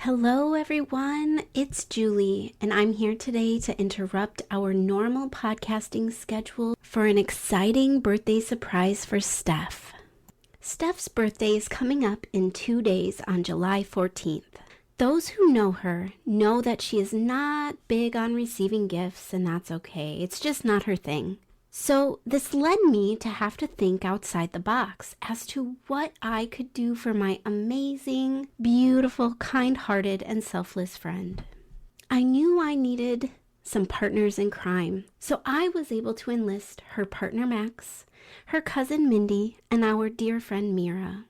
Hello, everyone. It's Julie, and I'm here today to interrupt our normal podcasting schedule for an exciting birthday surprise for Steph. Steph's birthday is coming up in 2 days on July 14th. Those who know her know that she is not big on receiving gifts, and that's okay. It's just not her thing. So this led me to have to think outside the box as to what I could do for my amazing, beautiful, kind-hearted, and selfless friend. I knew I needed some partners in crime, so I was able to enlist her partner Max, her cousin Mindy, and our dear friend Mira.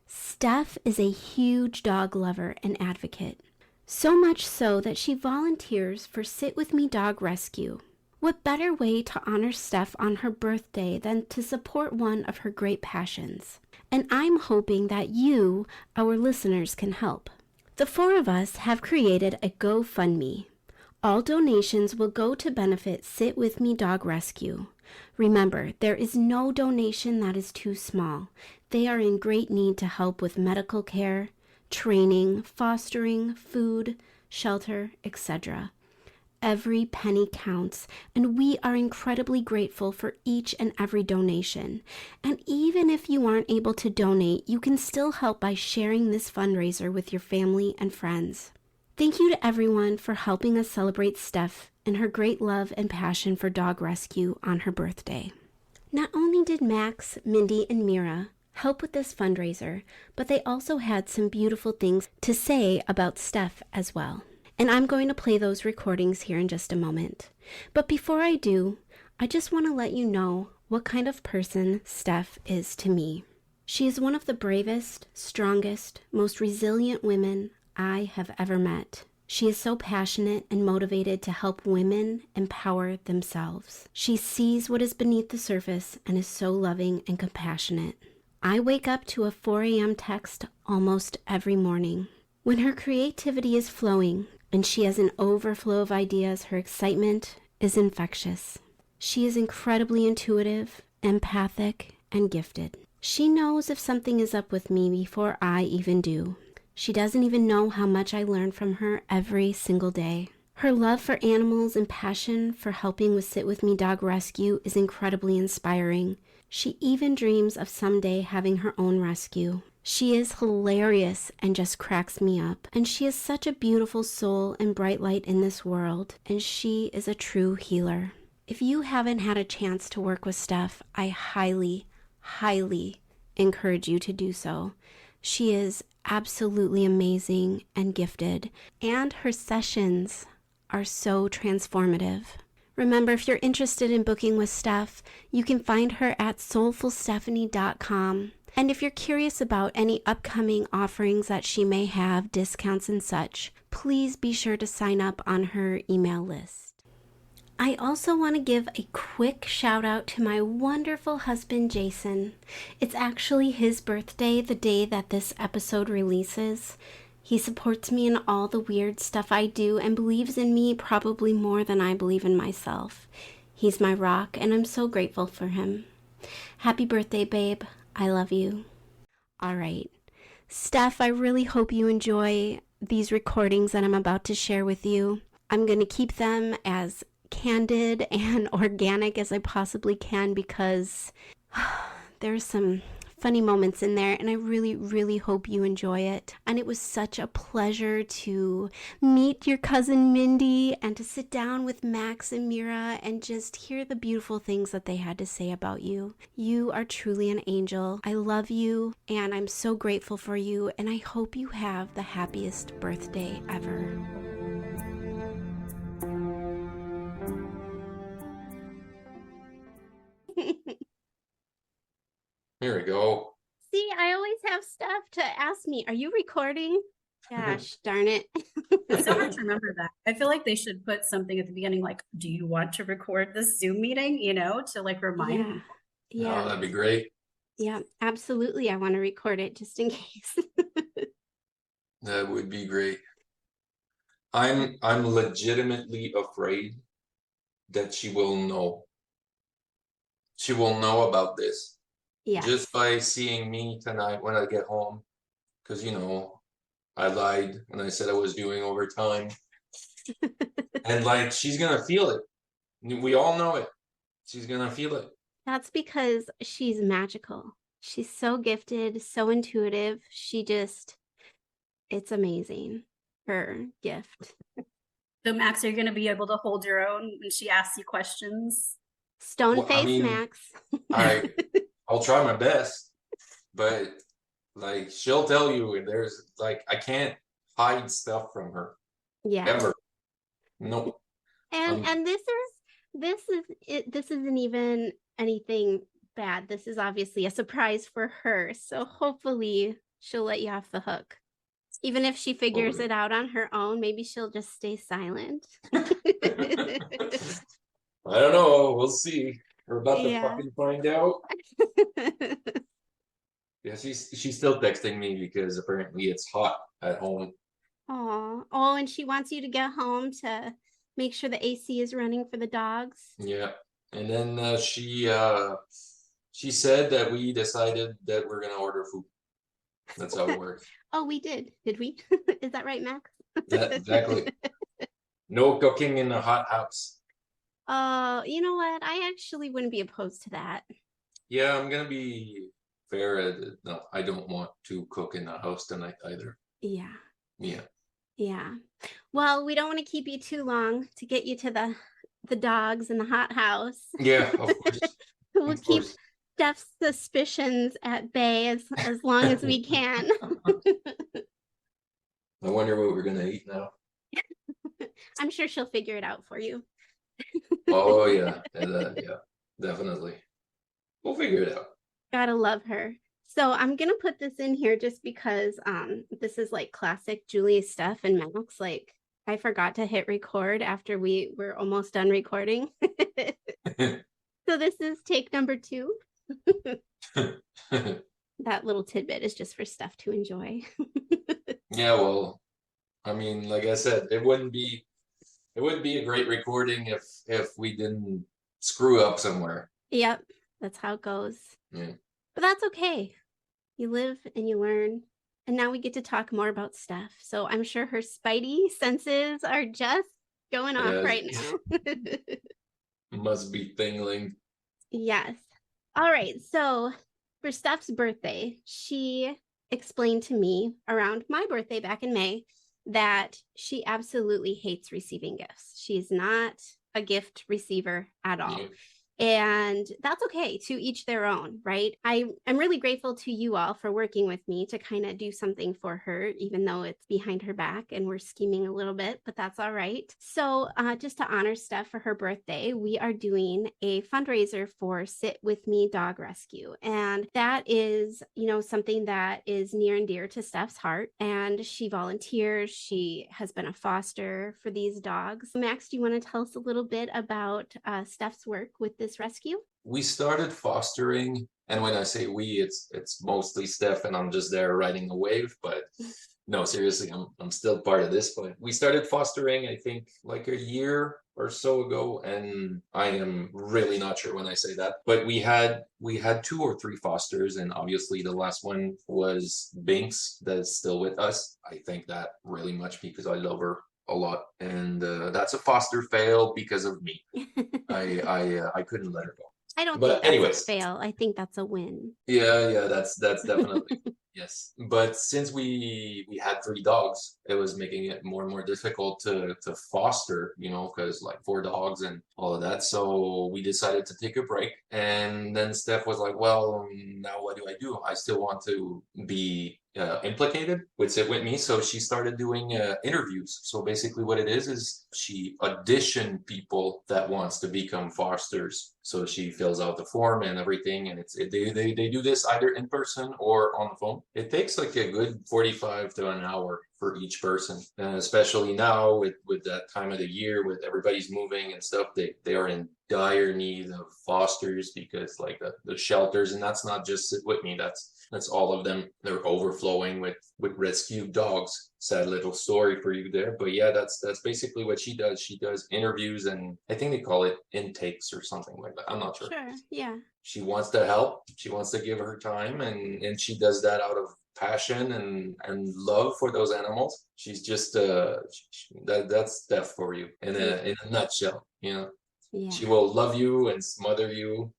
Steph is a huge dog lover and advocate, so much so that she volunteers for Sit With Me Dog Rescue. What better way to honor Steph on her birthday than to support one of her great passions? And I'm hoping that you, our listeners, can help. The four of us have created a GoFundMe. All donations will go to benefit Sit With Me Dog Rescue. Remember, there is no donation that is too small. They are in great need to help with medical care, training, fostering, food, shelter, etc. Every penny counts, and we are incredibly grateful for each and every donation. And even if you aren't able to donate, you can still help by sharing this fundraiser with your family and friends. Thank you to everyone for helping us celebrate Steph and her great love and passion for dog rescue on her birthday. Not only did Max, Mindy, and Mira help with this fundraiser, but they also had some beautiful things to say about Steph as well. And I'm going to play those recordings here in just a moment. But before I do, I just want to let you know what kind of person Steph is to me. She is one of the bravest, strongest, most resilient women I have ever met. She is so passionate and motivated to help women empower themselves. She sees what is beneath the surface and is so loving and compassionate. I wake up to a 4 a.m. text almost every morning. When her creativity is flowing, and she has an overflow of ideas, her excitement is infectious. She is incredibly intuitive, empathic, and gifted. She knows if something is up with me before I even do. She doesn't even know how much I learn from her every single day. Her love for animals and passion for helping with Sit With Me Dog Rescue is incredibly inspiring. She even dreams of someday having her own rescue. She is hilarious and just cracks me up. And she is such a beautiful soul and bright light in this world. And she is a true healer. If you haven't had a chance to work with Steph, I highly, highly encourage you to do so. She is absolutely amazing and gifted. And her sessions are so transformative. Remember, if you're interested in booking with Steph, you can find her at soulfulstephanie.com. And if you're curious about any upcoming offerings that she may have, discounts and such, please be sure to sign up on her email list. I also want to give a quick shout out to my wonderful husband, Jason. It's actually his birthday the day that this episode releases. He supports me in all the weird stuff I do and believes in me probably more than I believe in myself. He's my rock, and I'm so grateful for him. Happy birthday, babe. I love you. All right. Steph, I really hope you enjoy these recordings that I'm about to share with you. I'm going to keep them as candid and organic as I possibly can because there's some funny moments in there, and I really, really hope you enjoy it. And it was such a pleasure to meet your cousin Mindy and to sit down with Max and Mira and just hear the beautiful things that they had to say about you. You are truly an angel. I love you, and I'm so grateful for you, and I hope you have the happiest birthday ever. Here we go. See, I always have stuff to ask me. Are you recording? Gosh, darn it. It's so hard to remember that. I feel like they should put something at the beginning like, do you want to record this Zoom meeting, to like remind Yeah. people? Yeah. Oh, that'd be great. Yeah, absolutely. I want to record it just in case. That would be great. I'm legitimately afraid that she will know. She will know about this. Yes. Just by seeing me tonight when I get home. Because, I lied and I said I was doing overtime. And like, she's gonna feel it. We all know it. She's gonna feel it. That's because she's magical. She's so gifted, so intuitive. It's amazing. Her gift. So Max, are you going to be able to hold your own when she asks you questions? Stone Well, I face mean, Max. I'll try my best, but like she'll tell you there's like I can't hide stuff from her Yeah. ever. No. And this isn't even anything bad. This is obviously a surprise for her. So hopefully she'll let you off the hook. Even if she figures it out on her own, maybe she'll just stay silent. I don't know. We'll see. We're about to fucking find out. Yeah, she's still texting me because apparently it's hot at home. Oh, and she wants you to get home to make sure the AC is running for the dogs. Yeah, and then she said that we decided that we're gonna order food. That's how it works. Oh, we did. Did we? Is that right, Max? Exactly. No cooking in a hot house. Oh, you know what? I actually wouldn't be opposed to that. Yeah, I'm gonna be fair at it. No, I don't want to cook in the house tonight either. Yeah. Yeah. Yeah. Well, we don't want to keep you too long to get you to the dogs in the hot house. Yeah, of course. We'll keep Steph's suspicions at bay as long as we can. I wonder what we're gonna eat now. I'm sure she'll figure it out for you. Oh yeah, yeah, definitely. We'll figure it out. Gotta love her. So I'm gonna put this in here just because this is like classic Julie, Steph, and Max. Like I forgot to hit record after we were almost done recording. So this is take number 2. That little tidbit is just for Steph to enjoy. Yeah, well, I mean, like I said, it wouldn't be a great recording if we didn't screw up somewhere. Yep, that's how it goes. Yeah. But that's okay. You live and you learn. And now we get to talk more about Steph. So I'm sure her spidey senses are just going off right now. Must be tingling. Yes. All right. So for Steph's birthday, she explained to me around my birthday back in May that she absolutely hates receiving gifts. She's not a gift receiver at all. Yeah. And that's okay, to each their own, right? I'm really grateful to you all for working with me to kind of do something for her, even though it's behind her back and we're scheming a little bit, but that's all right. So just to honor Steph for her birthday, we are doing a fundraiser for Sit With Me Dog Rescue. And that is, something that is near and dear to Steph's heart. And she volunteers. She has been a foster for these dogs. Max, do you want to tell us a little bit about Steph's work with this rescue? We started fostering, and when I say we, it's mostly Steph, and I'm just there riding a wave. But no, seriously, I'm still part of this. But we started fostering, I think, like a year or so ago, and I am really not sure when I say that. But we had 2 or 3 fosters, and obviously the last one was Binks, that's still with us. I thank that really much because I love her a lot, and that's a foster fail because of me. I couldn't let her go. I don't think that's a fail. I think that's a win. Yeah, that's definitely yes. But since we had 3 dogs, it was making it more and more difficult to foster, because like 4 dogs and all of that. So we decided to take a break. And then Steph was like, "Well, now what do? I still want to be implicated with Sit With Me." So she started doing interviews. So basically what it is she auditioned people that wants to become fosters. So she fills out the form and everything, and they do this either in person or on the phone. It takes like a good 45 to an hour for each person, and especially now with that time of the year, with everybody's moving and stuff, they are in dire need of fosters because like the shelters, and that's not just Sit With Me, that's all of them. They're overflowing with rescued dogs. Sad little story for you there, but yeah, that's basically what she does. She does interviews, and I think they call it intakes or something like that. I'm not sure. Sure, yeah. She wants to help. She wants to give her time, and she does that out of passion and love for those animals. She's just that's Steph for you in a nutshell. You know, Yeah. she will love you and smother you.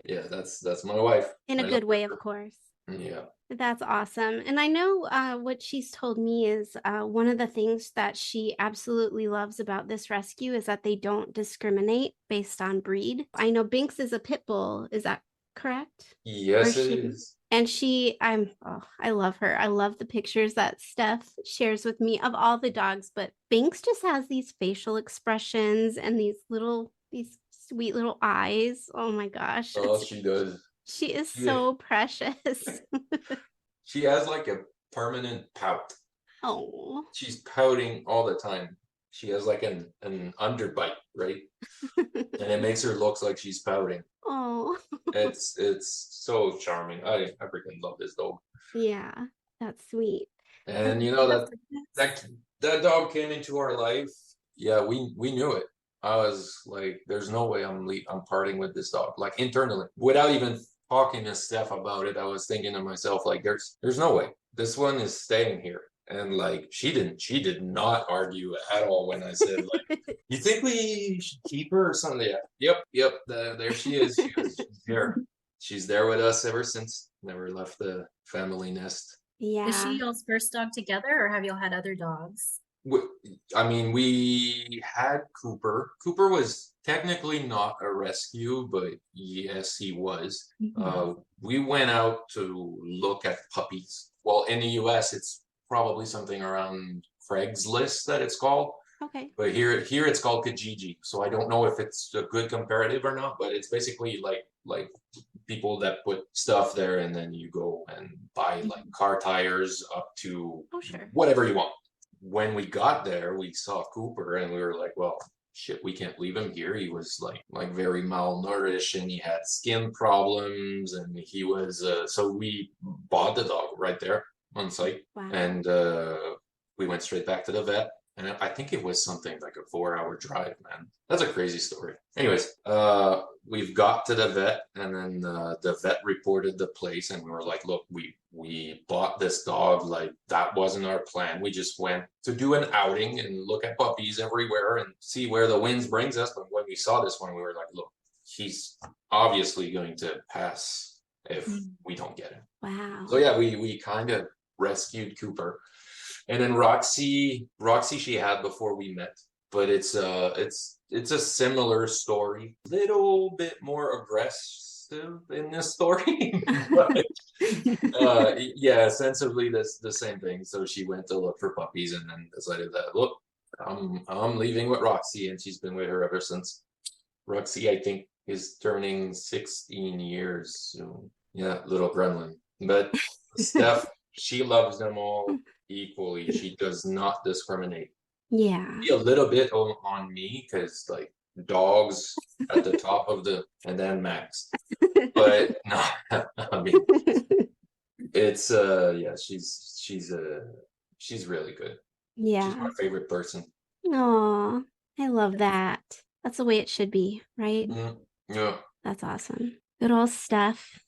Yeah, that's my wife. In a I good love way, her. of course. Yeah. That's awesome. And I know what she's told me is one of the things that she absolutely loves about this rescue is that they don't discriminate based on breed. I know Binks is a pit bull. Is that correct? Yes, it is. And I love her. I love the pictures that Steph shares with me of all the dogs, but Binks just has these facial expressions and these sweet little eyes. Oh my gosh. Oh, she does. She is Yeah. so precious. She has like a permanent pout. Oh. She's pouting all the time. She has like an underbite, right? And it makes her look like she's pouting. Oh. It's so charming. I freaking love this dog. Yeah, that's sweet. And you know that dog came into our life. Yeah, we knew it. I was like, there's no way I'm parting with this dog. Like internally, without even talking to Steph about it, I was thinking to myself, like, there's no way. This one is staying here. And like she did not argue at all when I said, like, you think we should keep her or something? Yeah. Yep. There she is. She's here. She's there with us ever since. Never left the family nest. Yeah. Is she y'all's first dog together, or have y'all had other dogs? I mean, we had Cooper. Cooper was technically not a rescue, but yes, he was. We went out to look at puppies. Well, in the US, it's probably something around Craigslist that it's called. Okay. But here it's called Kijiji. So I don't know if it's a good comparative or not, but it's basically like people that put stuff there and then you go and buy like car tires up to whatever you want. When we got there, we saw Cooper and we were like, well, shit, we can't leave him here. He was like very malnourished and he had skin problems and he was so we bought the dog right there on site. Wow. And we went straight back to the vet. And I think it was something like a 4-hour drive, man. That's a crazy story. Anyways, we've got to the vet, and then the vet reported the place, and we were like, look, we bought this dog. Like, that wasn't our plan. We just went to do an outing and look at puppies everywhere and see where the winds brings us. But when we saw this one, we were like, look, he's obviously going to pass if we don't get him. Wow. So yeah, we kind of rescued Cooper. And then Roxy she had before we met, but it's a similar story. Little bit more aggressive in this story, but yeah, sensibly the same thing. So she went to look for puppies and then decided that, look, I'm leaving with Roxy, and she's been with her ever since. Roxy, I think, is turning 16 years soon. Yeah, little gremlin. But Steph, she loves them all equally. She does not discriminate. Yeah. A little bit on me because like dogs at the top of and then Max. But no, I mean it's yeah, she's really good. Yeah. She's my favorite person. Oh, I love that. That's the way it should be, right? Yeah. That's awesome. Good old Steph.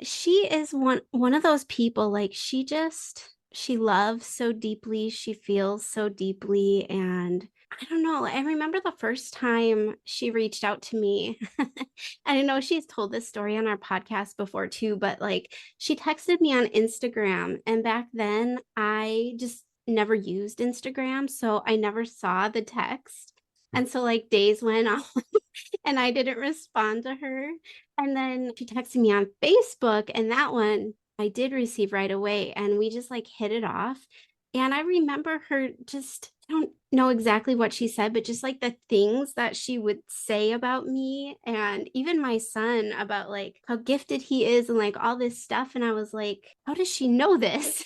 She is one of those people, like she loves so deeply, she feels so deeply, and I don't know. I remember the first time she reached out to me. And I know she's told this story on our podcast before too, but like she texted me on Instagram, and back then I just never used Instagram, so I never saw the text. And so like days went on and I didn't respond to her. And then she texted me on Facebook, and that one I did receive right away. And we just like hit it off. And I remember her just, I don't know exactly what she said, but just like the things that she would say about me and even my son about like how gifted he is and like all this stuff. And I was like, how does she know this?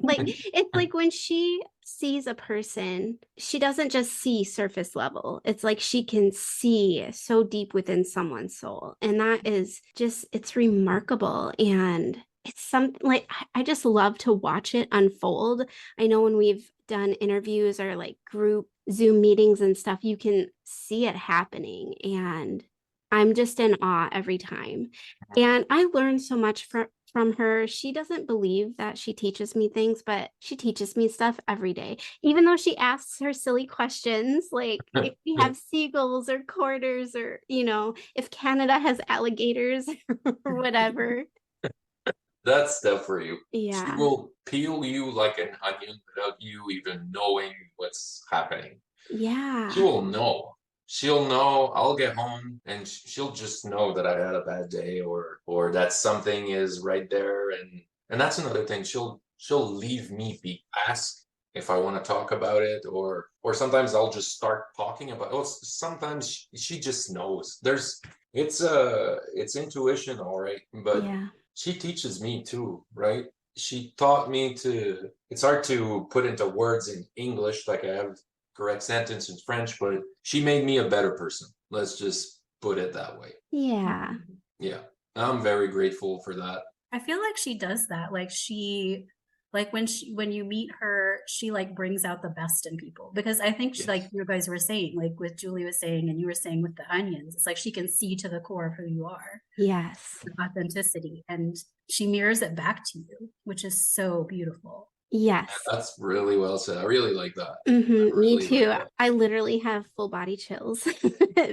Like, it's like when she sees a person, she doesn't just see surface level. It's like she can see so deep within someone's soul. And that is just, it's remarkable. And it's something like I just love to watch it unfold. I know when we've done interviews or like group Zoom meetings and stuff, you can see it happening. And I'm just in awe every time. And I learn so much from her. She doesn't believe that she teaches me things, but she teaches me stuff every day. Even though she asks her silly questions, like if we have seagulls or quarters or, if Canada has alligators or whatever. That's stuff for you. She Yeah. will peel you like an onion without you even knowing what's happening. She Yeah. will know. She'll know. I'll get home and she'll just know that I had a bad day or that something is right there and that's another thing. She'll leave me be ask if I want to talk about it or sometimes I'll just start talking about sometimes she just knows. It's intuition, all right, but Yeah. she teaches me too, right? She taught me to it's hard to put into words in English like I have correct sentence in French, but she made me a better person. Let's just put it that way. Yeah. Yeah, I'm very grateful for that. I feel like she does that. Like when you meet her, she like brings out the best in people because I think like Yes. you guys were saying, like with Julie was saying, and you were saying with the onions, it's like she can see to the core of who you are, Yes. authenticity, and she mirrors it back to you, which is so beautiful. Yes. That's really well said. I really like that. Me Really like too. that. I literally have full body chills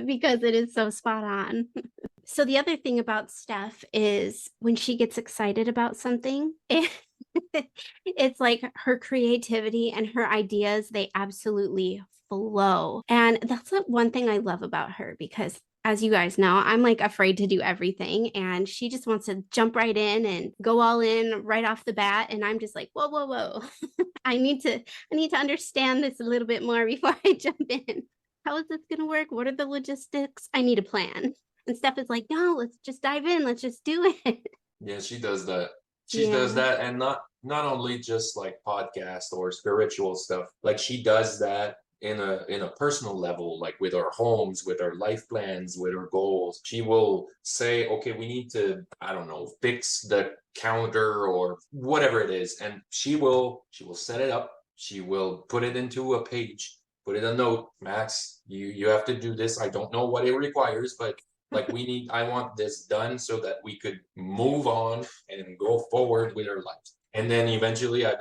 because it is so spot on. So the other thing about Steph is when she gets excited about something, it's like her creativity and her ideas, they absolutely flow. And that's one thing I love about her because as you guys know, I'm like afraid to do everything and she just wants to jump right in and go all in right off the bat and I'm just like, "Whoa, whoa, whoa." I need to understand this a little bit more before I jump in. How is this going to work? What are the logistics? I need a plan. And Steph is like, no, let's just dive in. Let's just do it. Yeah, she does that. She does Yeah. that, and not only just like podcast or spiritual stuff. Like she does that in a personal level, like with our homes, with our life plans, with our goals. She will say, "Okay, we need to, I don't know, fix the counter or whatever it is," and she will set it up. She will put it into a page, put it a note. Max, you have to do this. I don't know what it requires, but like I want this done so that we could move on and go forward with our lives. And then eventually I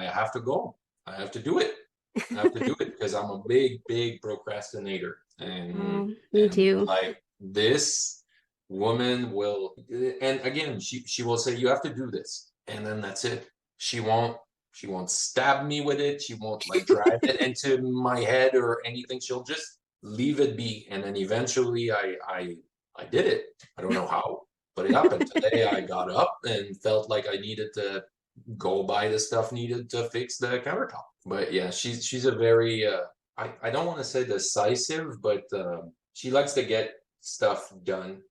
have to go. I have to do it. I have to do it because I'm a big procrastinator. Me And too. like this woman will and again she will say you have to do this. And then that's it. She won't stab me with it. She won't like drive it into my head or anything. She'll just leave it be. And then eventually I did it. I don't know how, but it happened. Today I got up and felt like I needed to go buy the stuff needed to fix the countertop. But yeah, she's a very I don't want to say decisive, but she likes to get stuff done.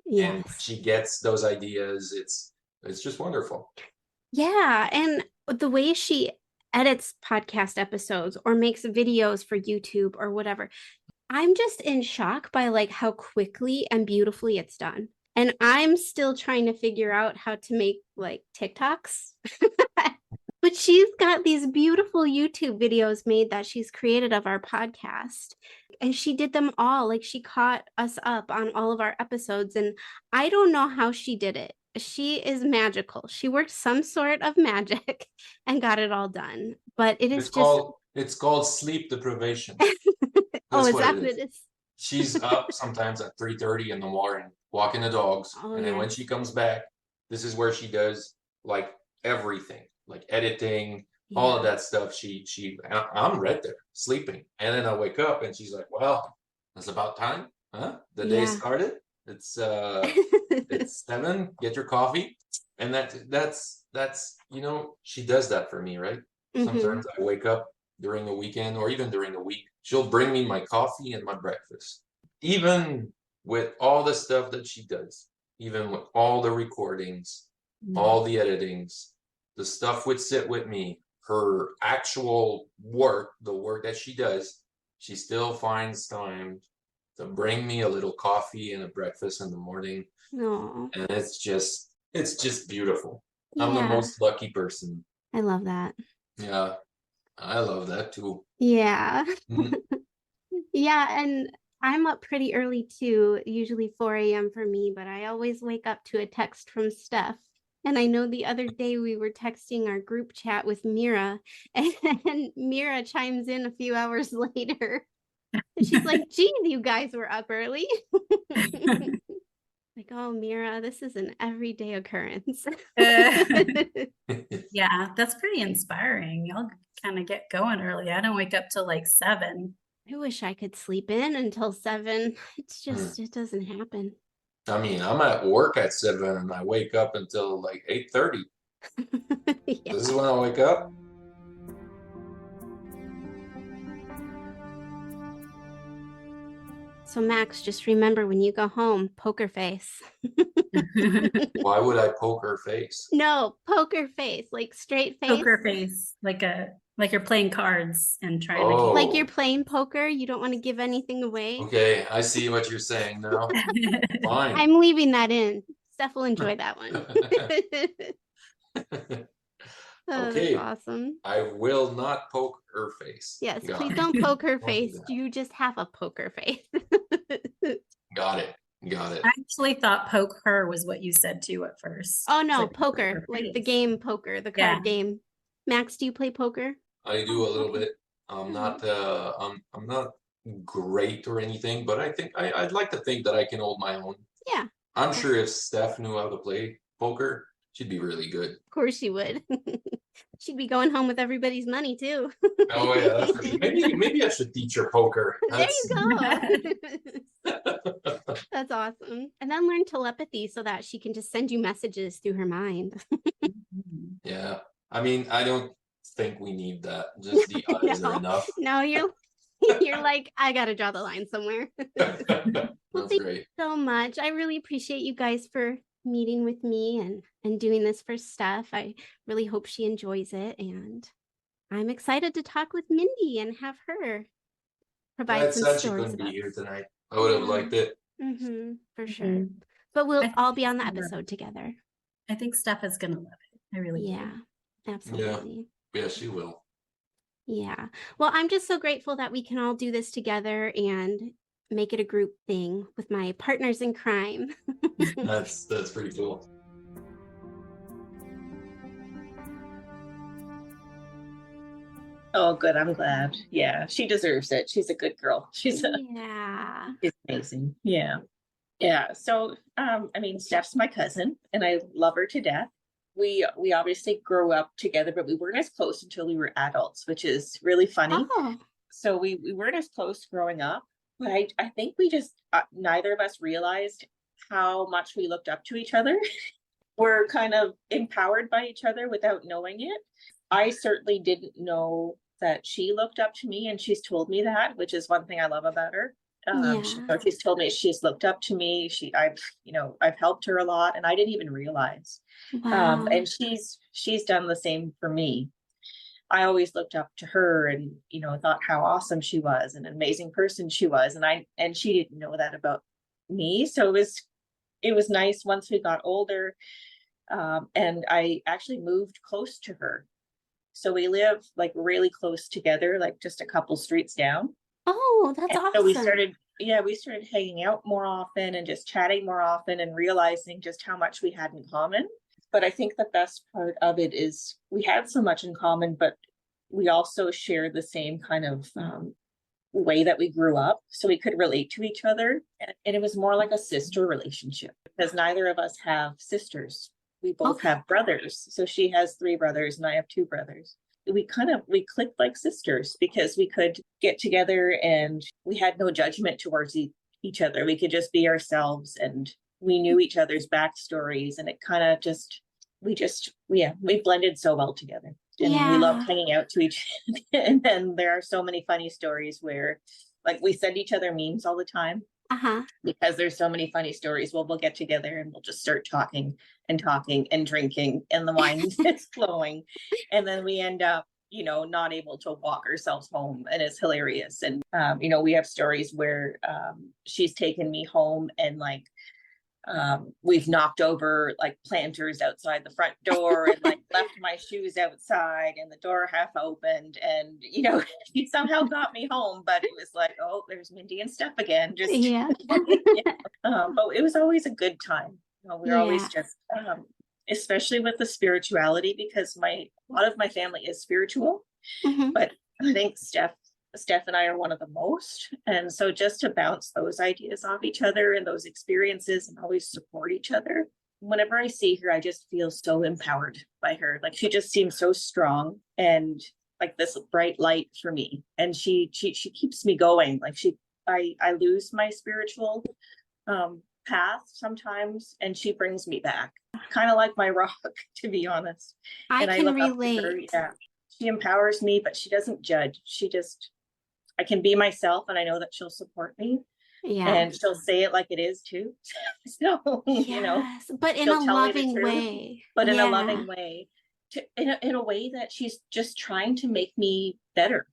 And when Yes. she gets those ideas, it's just wonderful. Yeah. And the way she edits podcast episodes or makes videos for YouTube or whatever, I'm just in shock by like how quickly and beautifully it's done. And I'm still trying to figure out how to make like TikToks. But she's got these beautiful YouTube videos made that she's created of our podcast. And she did them all. Like she caught us up on all of our episodes. And I don't know how she did it. She is magical. She worked some sort of magic and got it all done. But it is It's just, called it's called sleep deprivation. oh, That's is what it that what is. it is? She's up sometimes at 3:30 in the morning walking the dogs, Oh, and then when yes. she comes back, this is where she does like everything, like editing, all of Yeah. that stuff. I'm right there sleeping, and then I wake up, and she's like, "Well, it's about time, huh? The day Yeah. started. It's it's 7. Get your coffee." And that's she does that for me, right? Hmm. Sometimes I wake up during the weekend or even during the week. She'll bring me my coffee and my breakfast. Even with all the stuff that she does, even with all the recordings, all the editings, the stuff would sit with me. Her actual work, the work that she does, she still finds time to bring me a little coffee and a breakfast in the morning. No. And it's just beautiful. I'm the Yeah. most lucky person. I love that. Yeah, I love that too. Yeah. Mhm. Yeah, and I'm up pretty early too, usually 4 a.m. for me, but I always wake up to a text from Steph. And I know the other day we were texting our group chat with Mira, and Mira chimes in a few hours later. And she's like, geez, you guys were up early. Like, oh, Mira, this is an everyday occurrence. Yeah, that's pretty inspiring. Y'all kind of get going early. I don't wake up till like 7. I wish I could sleep in until 7. It's just, it doesn't happen. I mean, I'm at work at 7 and I wake up until like 8:30. Yeah. This is when I wake up. So Max, just remember when you go home, poker face. Why would I poker face? No, poker face, like straight face. Poker face, like you're playing cards and trying to Oh. Like you're playing poker, you don't want to give anything away. Okay, I see what you're saying now. Fine. I'm leaving that in. Steph will enjoy that one. Oh, Okay. that's awesome. I will not poke her face. Yes, Got please it. don't poker Won't do face. that. You just have a poker face. Got it. Got it. I actually thought poke her was what you said too at first. Oh It's no, like, poker, like the game poker, the card game. Max, do you play poker? I do a little Okay. bit. I'm not great or anything, but I think I'd like to think that I can hold my own. Yeah, I'm sure if Steph knew how to play poker, she'd be really good. of course she would. She'd be going home with everybody's money too. Oh yeah, that's for sure. Maybe I should teach her poker. There you go. That's awesome. And then learn telepathy so that she can just send you messages through her mind. Yeah. I mean, I don't think we need that. Just the eyes are enough. No, you're like, I gotta draw the line somewhere. That's Well, thank great. you so much. I really appreciate you guys for meeting with me and doing this for Steph. I really hope she enjoys it, and I'm excited to talk with Mindy and have her provide That's some sad she stories couldn't be about here this. tonight. I would have liked it. For sure. But we'll I think all be on the she's gonna- episode together. I think Steph is gonna love it. I really do. Yeah, absolutely. Yeah, she will. Yeah. Well, I'm just so grateful that we can all do this together and make it a group thing with my partners in crime. That's pretty cool. Oh, good. I'm glad. Yeah, she deserves it. She's a good girl. She's Yeah. amazing. Yeah. Yeah. So, I mean, Steph's my cousin and I love her to death. We obviously grew up together, but we weren't as close until we were adults, which is really funny. Oh, So we weren't as close growing up, but I think we just, neither of us realized how much we looked up to each other. We're kind of empowered by each other without knowing it. I certainly didn't know that she looked up to me, and she's told me that, which is one thing I love about her. Yeah. She's told me she's looked up to me. I've helped her a lot, and I didn't even realize. wow. And she's done the same for me. I always looked up to her and, thought how awesome she was and an amazing person she was. And she didn't know that about me. So it was nice once we got older. And I actually moved close to her. So we live like really close together, like just a couple streets down. Oh, that's And awesome. so we started hanging out more often and just chatting more often and realizing just how much we had in common. But I think the best part of it is we had so much in common, but we also shared the same kind of way that we grew up. So we could relate to each other. And it was more like a sister relationship because neither of us have sisters. We both Okay. have brothers. So she has 3 brothers and I have 2 brothers. We clicked like sisters because we could get together and we had no judgment towards each other. We could just be ourselves and we knew each other's backstories and it kind of we blended so well together. And we loved Yeah. hanging out to each and then there are so many funny stories where like we send each other memes all the time Uh-huh. because there's so many funny stories. Well, we'll get together and we'll just start talking and drinking and the wine is flowing. And then we end up, not able to walk ourselves home and it's hilarious. And, we have stories where she's taken me home and like, we've knocked over like planters outside the front door and like left my shoes outside and the door half opened and she somehow got me home, but it was like, oh, there's Mindy and Steph again, just Yeah. but it was always a good time. We were always just especially with the spirituality, because a lot of my family is spiritual, Mhm. but I think Steph and I are one of the most. And so just to bounce those ideas off each other and those experiences and always support each other. Whenever I see her, I just feel so empowered by her. Like she just seems so strong and like this bright light for me. And she keeps me going. Like I lose my spiritual path sometimes and she brings me back. Kind of like my rock, to be honest. I And I can look up to her. relate. Yeah. She empowers me, but she doesn't judge. I can be myself and I know that she'll support me Yeah. and she'll say it like it is too. So, Yes, but in she'll a tell me the loving truth, way. but in a Yeah. loving way, in a way that she's just trying to make me better,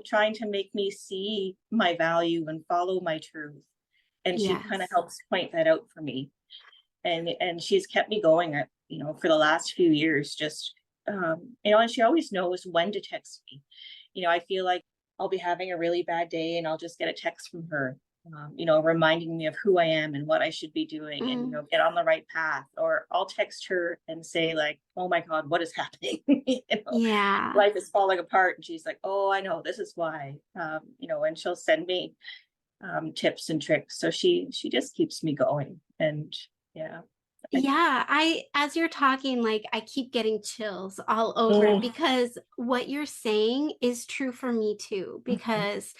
trying to make me see my value and follow my truth. And she kind of Yes. helps point that out for me. And she's kept me going for the last few years, just, and she always knows when to text me. I feel like I'll be having a really bad day and I'll just get a text from her, reminding me of who I am and what I should be doing and, get on the right path. Or I'll text her and say like, oh my God, what is happening? Yeah. Life is falling apart. And she's like, oh, I know, this is why, and she'll send me tips and tricks. So she just keeps me going. And yeah. Yeah, as you're talking, like I keep getting chills all over because what you're saying is true for me too, because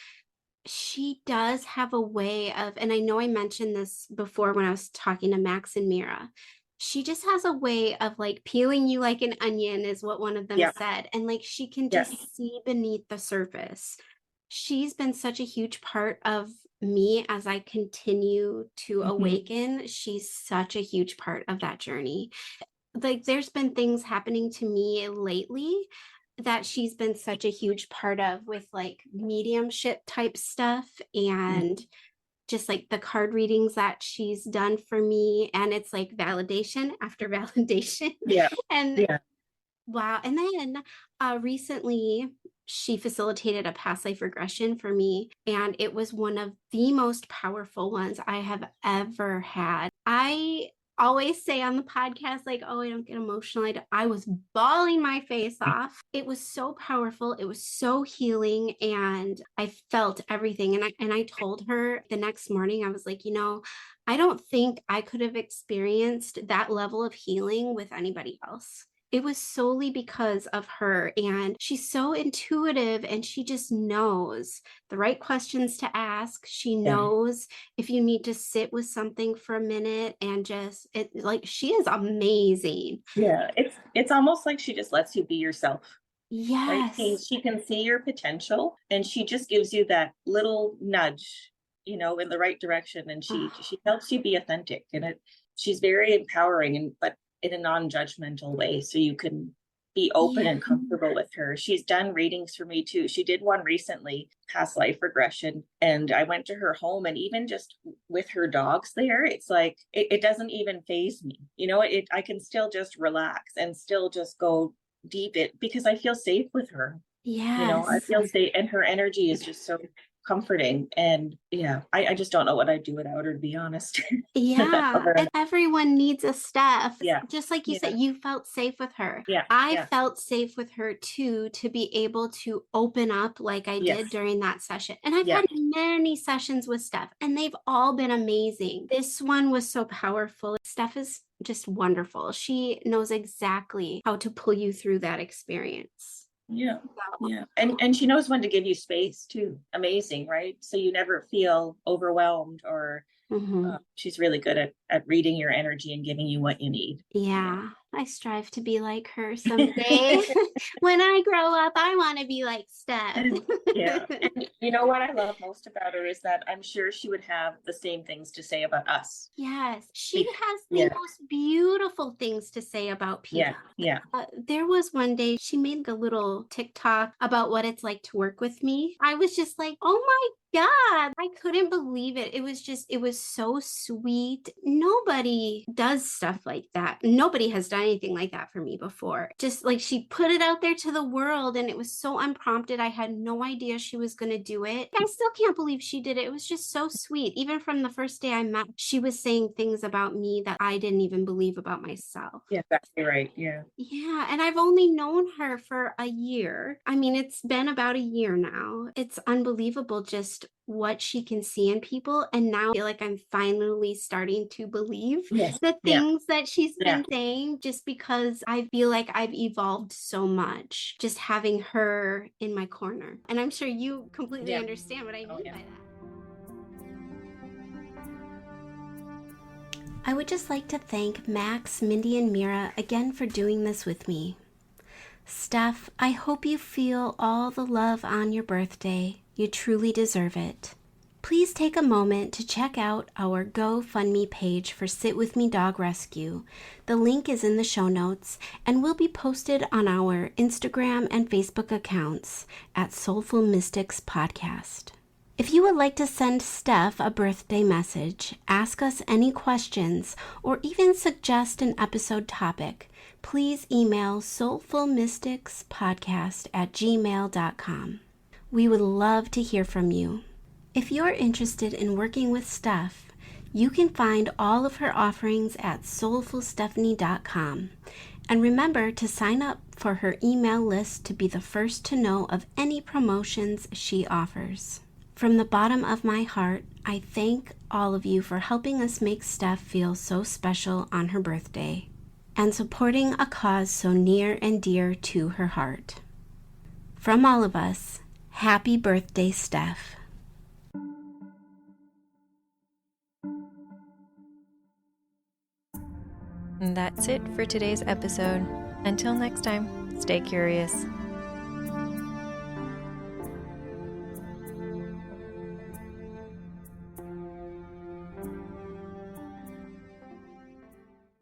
she does have a way of, and I know I mentioned this before when I was talking to Max and Mira. She just has a way of like peeling you like an onion, is what one of them said. And like she can just see beneath the surface. She's been such a huge part of me as I continue to awaken. She's such a huge part of that journey. Like there's been things happening to me lately that she's been such a huge part of, with like mediumship type stuff and just like the card readings that she's done for me. And it's like validation after validation. And wow. And then recently she facilitated a past life regression for me. And it was one of the most powerful ones I have ever had. I always say on the podcast, like, oh, I don't get emotional. I was bawling my face off. It was so powerful. It was so healing. And I felt everything. And I told her the next morning, I was like, I don't think I could have experienced that level of healing with anybody else. It was solely because of her. And she's so intuitive and she just knows the right questions to ask. She knows if you need to sit with something for a minute and she is amazing. Yeah. It's almost like she just lets you be yourself. Yes. Right? She can see your potential and she just gives you that little nudge, in the right direction. And she helps you be authentic. And she's very empowering but in a non-judgmental way, so you can be open and comfortable with her. She's done readings for me too. She did one recently, past life regression, and I went to her home, and even just with her dogs there, it's like it doesn't even faze me. I can still just relax and still just go deep because I feel safe with her. I feel safe, and her energy is just so comforting. And I just don't know what I'd do without her, to be honest. And everyone needs a Steph. Just like you said, you felt safe with her. I felt safe with her too, to be able to open up like I did during that session. And I've had many sessions with Steph and they've all been amazing. This one was so powerful. Steph is just wonderful. She knows exactly how to pull you through that experience. And she knows when to give you space too. Amazing, right? So you never feel overwhelmed or she's really good at reading your energy and giving you what you need. I strive to be like her someday. When I grow up, I want to be like Steph. And you know what I love most about her is that I'm sure she would have the same things to say about us. Yes, she has the most beautiful things to say about people. There was one day she made a little TikTok about what it's like to work with me. I was just like, oh my God, I couldn't believe it. It was so sweet. No nobody does stuff like that. Nobody has done anything like that for me before. Just like she put it out there to the world and it was so unprompted. I had no idea she was going to do it. I still can't believe she did it. It was just so sweet. Even from the first day I met, she was saying things about me that I didn't even believe about myself. Yeah, exactly right. Yeah. Yeah, and I've only known her for a year. I mean, it's been about a year now. It's unbelievable just what she can see in people. And now I feel like I'm finally starting to believe Yes. the Yeah. things that she's Yeah. been saying, just because I feel like I've evolved so much just having her in my corner. And I'm sure you completely Yeah. understand what I mean yeah. by that. I would just like to thank Max, Mindy, and Mira again for doing this with me. Steph, I hope you feel all the love on your birthday. You truly deserve it. Please take a moment to check out our GoFundMe page for Sit With Me Dog Rescue. The link is in the show notes and will be posted on our Instagram and Facebook accounts at Soulful Mystics Podcast. If you would like to send Steph a birthday message, ask us any questions, or even suggest an episode topic, please email soulfulmysticspodcast@gmail.com. We would love to hear from you. If you're interested in working with Steph, you can find all of her offerings at soulfulstephanie.com. And remember to sign up for her email list to be the first to know of any promotions she offers. From the bottom of my heart, I thank all of you for helping us make Steph feel so special on her birthday and supporting a cause so near and dear to her heart. From all of us, happy birthday, Steph. And that's it for today's episode. Until next time, stay curious.